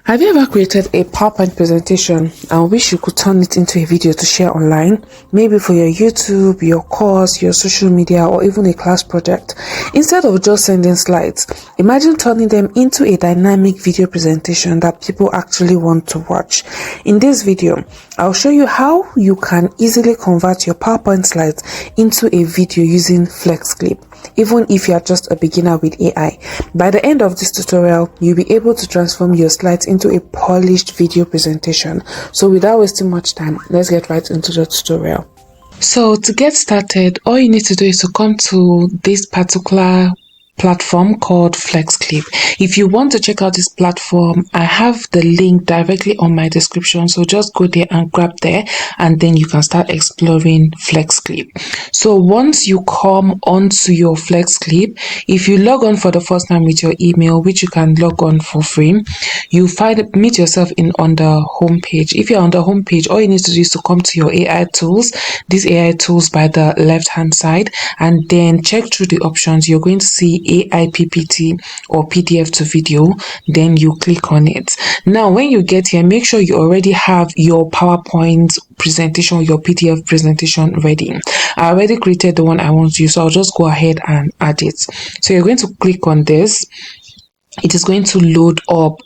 Have you ever created a PowerPoint presentation and wish you could turn it into a video to share online? Maybe for your YouTube, your course, your social media, or even a class project. Instead of just sending slides, imagine turning them into a dynamic video presentation that people actually want to watch. In this video, I'll show you how you can easily convert your PowerPoint slides into a video using FlexClip, even if you are just a beginner with AI. By the end of this tutorial, you'll be able to transform your slides into a polished video presentation. So without wasting much time, let's get right into the tutorial. So to get started, all you need to do is to come to this particular platform called FlexClip. If you want to check out this platform, I have the link directly on my description, so just go there and grab there, and then you can start exploring FlexClip. So once you come onto your FlexClip, if you log on for the first time with your email, which you can log on for free, you meet yourself on the home page. If you're on the home page, all you need to do is to come to your AI tools, these AI tools by the left hand side, and then check through the options. You're going to see AI PPT or PDF to video, then you click on it. Now when you get here, make sure you already have your PowerPoint presentation, your PDF presentation ready. I already created the one I want to use, so I'll just go ahead and add it. So you're going to click on this. It is going to load up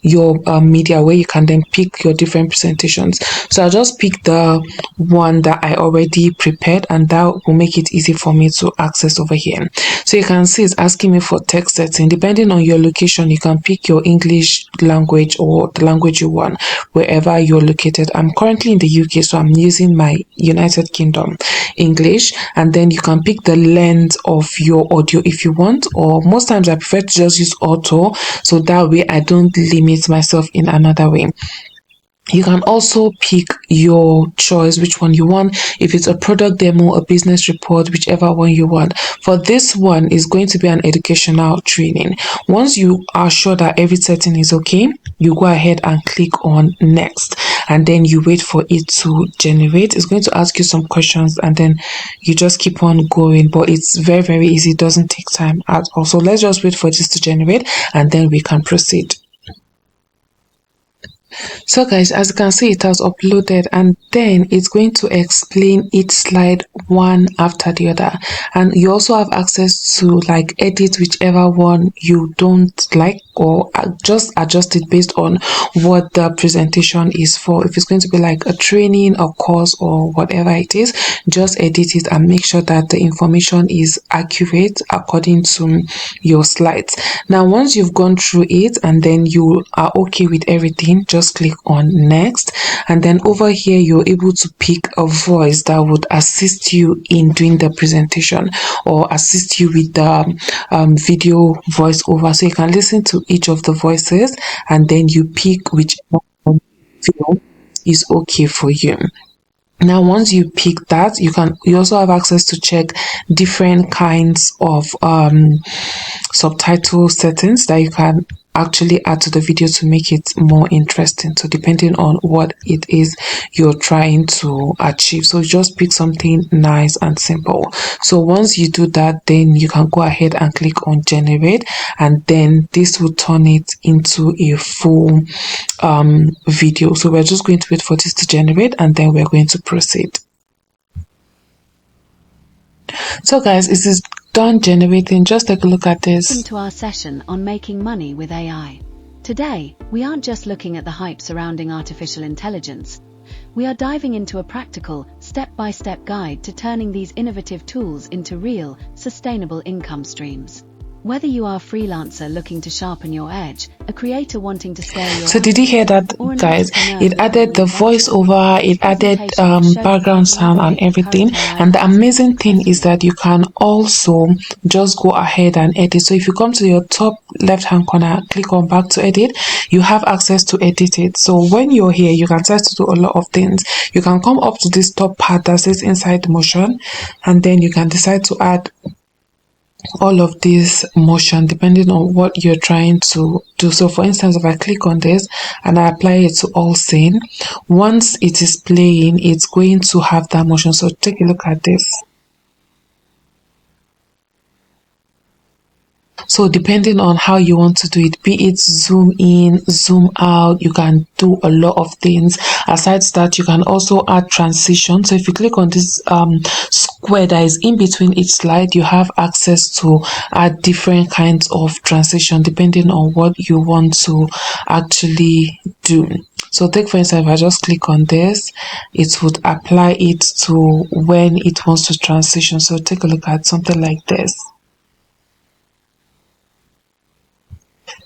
your media where you can then pick your different presentations. So I'll just pick the one that I already prepared, and that will make it easy for me to access over here. So you can see it's asking me for text setting. Depending on your location, you can pick your English language or the language you want wherever you're located. I'm currently in the UK, so I'm using my United Kingdom English, and then you can pick the length of your audio if you want, or most times I prefer to just use auto, so that way I don't limit myself in another way. You can also pick your choice, which one you want. If it's a product demo, a business report, whichever one you want. For this one, is going to be an educational training. Once you are sure that every setting is okay, you go ahead and click on next, and then you wait for it to generate. It's going to ask you some questions, and then you just keep on going, but it's very, very easy. It doesn't take time at all. So let's just wait for this to generate, and then we can proceed. So guys, as you can see, it has uploaded, and then it's going to explain each slide one after the other, and you also have access to like edit whichever one you don't like, or just adjust it based on what the presentation is for. If it's going to be like a training, a course, or whatever it is, just edit it and make sure that the information is accurate according to your slides. Now once you've gone through it and then you are okay with everything, just click on next, and then over here you're able to pick a voice that would assist you in doing the presentation or assist you with the video voiceover. So you can listen to each of the voices, and then you pick which one you feel is okay for you. Now once you pick that, you also have access to check different kinds of subtitle settings that you can actually add to the video to make it more interesting. So depending on what it is you're trying to achieve, so just pick something nice and simple. So once you do that, then you can go ahead and click on generate, and then this will turn it into a full video. So we're just going to wait for this to generate, and then we're going to proceed. So guys, this is done generating. Just take a look at this. Welcome to our session on making money with AI. Today, we aren't just looking at the hype surrounding artificial intelligence. We are diving into a practical, step-by-step guide to turning these innovative tools into real, sustainable income streams. Whether you are a freelancer looking to sharpen your edge, a creator wanting to scale your... So did you hear that, guys? It added the voiceover, it added background sound and everything. And the amazing thing is that you can also just go ahead and edit. So if you come to your top left hand corner, click on back to edit, you have access to edit it. So when you're here, you can start to do a lot of things. You can come up to this top part that says inside motion, and then you can decide to add all of this motion depending on what you're trying to do. So for instance, if I click on this and I apply it to all scene, once it is playing, it's going to have that motion. So take a look at this. So depending on how you want to do it, be it zoom in, zoom out, you can do a lot of things. Aside that, you can also add transition. So if you click on this square that is in between each slide, you have access to add different kinds of transition depending on what you want to actually do. So take for instance, if I just click on this, it would apply it to when it wants to transition. So take a look at something like this.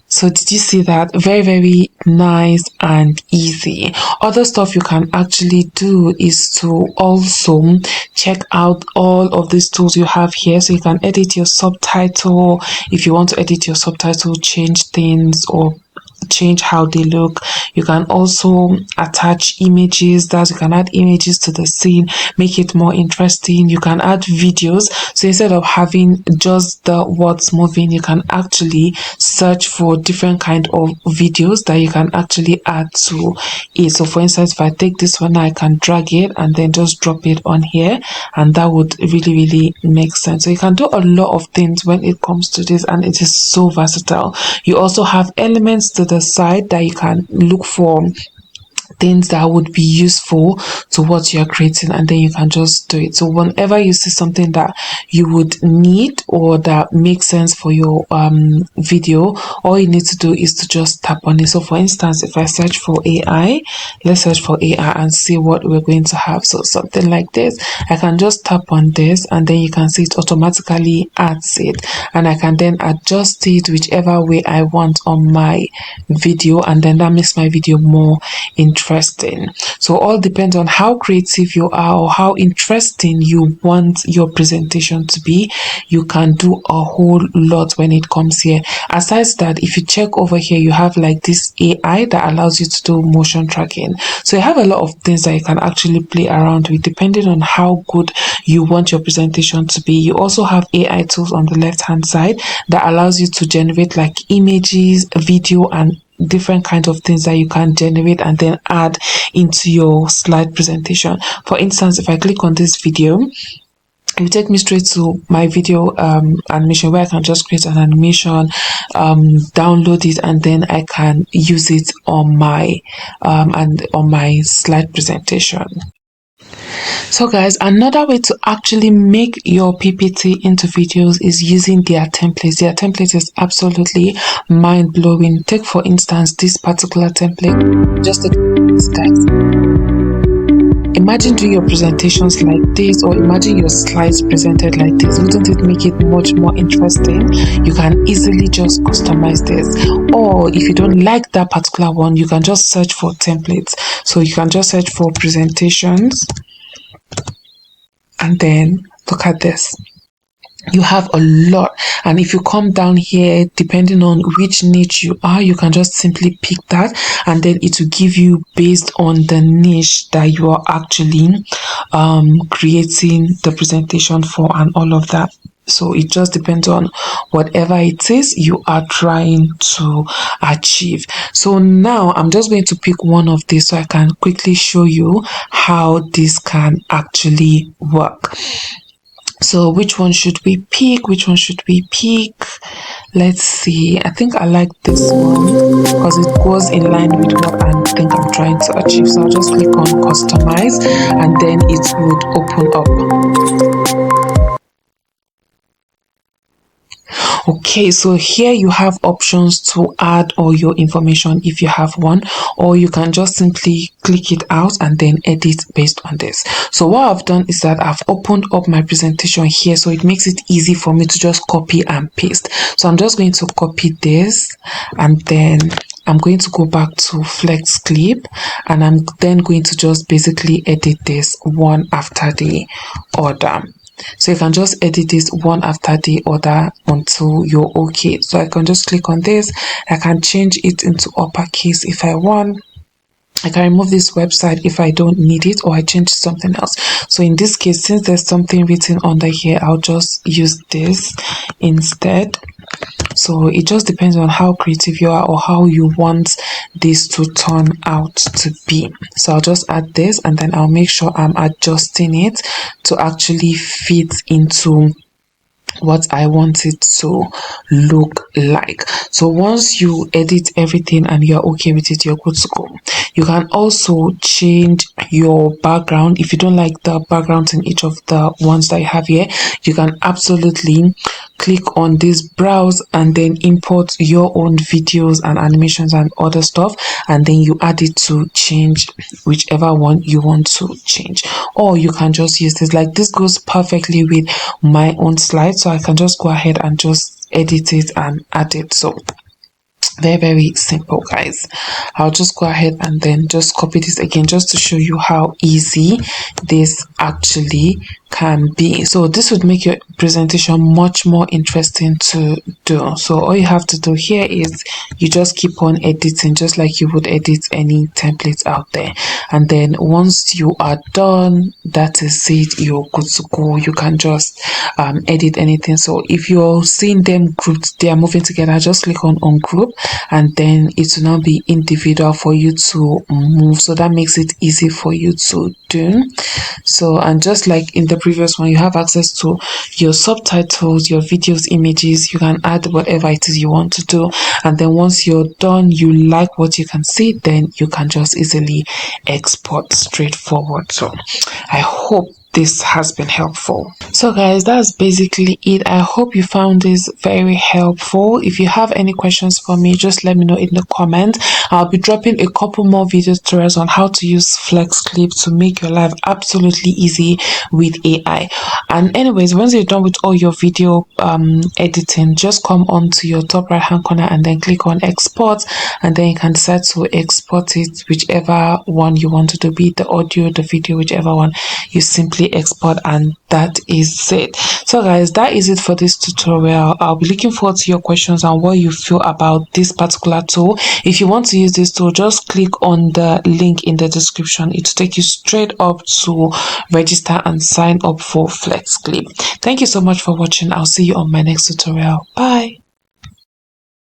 So did you see that? Very, very nice and easy. Other stuff you can actually do is to also check out all of these tools you have here. So you can edit your subtitle. If you want to edit your subtitle, change things or change how they look. You can also attach images, that you can add images to the scene, make it more interesting. You can add videos. So instead of having just the words moving, you can actually search for different kind of videos that you can actually add to it. So for instance, if I take this one, I can drag it and then just drop it on here, and that would really, really make sense. So you can do a lot of things when it comes to this, and it is so versatile. You also have elements to the side that you can look for things that would be useful to what you're creating, and then you can just do it. So whenever you see something that you would need or that makes sense for your video, all you need to do is to just tap on it. So for instance, if I search for AI, let's search for AI and see what we're going to have. So something like this, I can just tap on this and then you can see it automatically adds it, and I can then adjust it whichever way I want on my video, and then that makes my video more interesting. So all depends on how creative you are or how interesting you want your presentation to be. You can do a whole lot when it comes here. Aside that, if you check over here, you have like this AI that allows you to do motion tracking. So you have a lot of things that you can actually play around with depending on how good you want your presentation to be. You also have AI tools on the left hand side that allows you to generate like images, video, and different kinds of things that you can generate and then add into your slide presentation. For instance, if I click on this video, it will take me straight to my video animation, where I can just create an animation, download it, and then I can use it on my and on my slide presentation. So guys, another way to actually make your PPT into videos is using their templates. Their template is absolutely mind-blowing. Take for instance this particular template. Just take this, guys. Imagine doing your presentations like this, or imagine your slides presented like this. Wouldn't it make it much more interesting? You can easily just customize this, or if you don't like that particular one, you can just search for templates. So you can just search for presentations, and then look at this. You have a lot, and if you come down here, depending on which niche you are, you can just simply pick that, and then it will give you based on the niche that you are actually creating the presentation for and all of that. So it just depends on whatever it is you are trying to achieve. So now I'm just going to pick one of these so I can quickly show you how this can actually work. So which one should we pick? Which one should we pick? Let's see. I think I like this one because it goes in line with what I think I'm trying to achieve. So I'll just click on customize, and then it would open up. Okay, so here you have options to add all your information if you have one, or you can just simply click it out and then edit based on this. So what I've done is that I've opened up my presentation here, so it makes it easy for me to just copy and paste. So I'm just going to copy this, and then I'm going to go back to FlexClip, and I'm then going to just basically edit this one after the other. So you can just edit this one after the other until you're okay. So I can just click on this. I can change it into uppercase if I want. I can remove this website if I don't need it, or I change something else. So in this case, since there's something written under here, I'll just use this instead. So it just depends on how creative you are or how you want this to turn out to be. So I'll just add this, and then I'll make sure I'm adjusting it to actually fit into what I want it to look like. So once you edit everything and you're okay with it, you're good to go. You can also change your background. If you don't like the backgrounds in each of the ones that you have here, you can absolutely click on this browse and then import your own videos and animations and other stuff, and then you add it to change whichever one you want to change. Or you can just use this, like this goes perfectly with my own slide, so I can just go ahead and just edit it and add it. So very simple, guys. I'll just go ahead and then just copy this again just to show you how easy this actually can be. So this would make your presentation much more interesting to do. So all you have to do here is you just keep on editing just like you would edit any templates out there, and then once you are done, that is it, you're good to go. You can just edit anything. So if you're seeing them grouped, they are moving together, just click on group, and then it will not be individual for you to move, so that makes it easy for you to do. So, and just like in the previous one, you have access to your subtitles, your videos, images. You can add whatever it is you want to do, and then once you're done, you like what you can see, then you can just easily export straightforward. So I hope this has been helpful. So guys, that's basically it. I hope you found this very helpful. If you have any questions for me, just let me know in the comments. I'll be dropping a couple more video tutorials on how to use FlexClip to make your life absolutely easy with AI. And anyways, once you're done with all your video editing, just come onto your top right hand corner and then click on export, and then you can decide to export it whichever one you want to do, be it the audio, the video, whichever one. You simply export, and that is it. So guys, that is it for this tutorial. I'll be looking forward to your questions and what you feel about this particular tool. If you want to use this tool, just click on the link in the description. It will take you straight up to register and sign up for FlexClip. Thank you so much for watching. I'll see you on my next tutorial. Bye.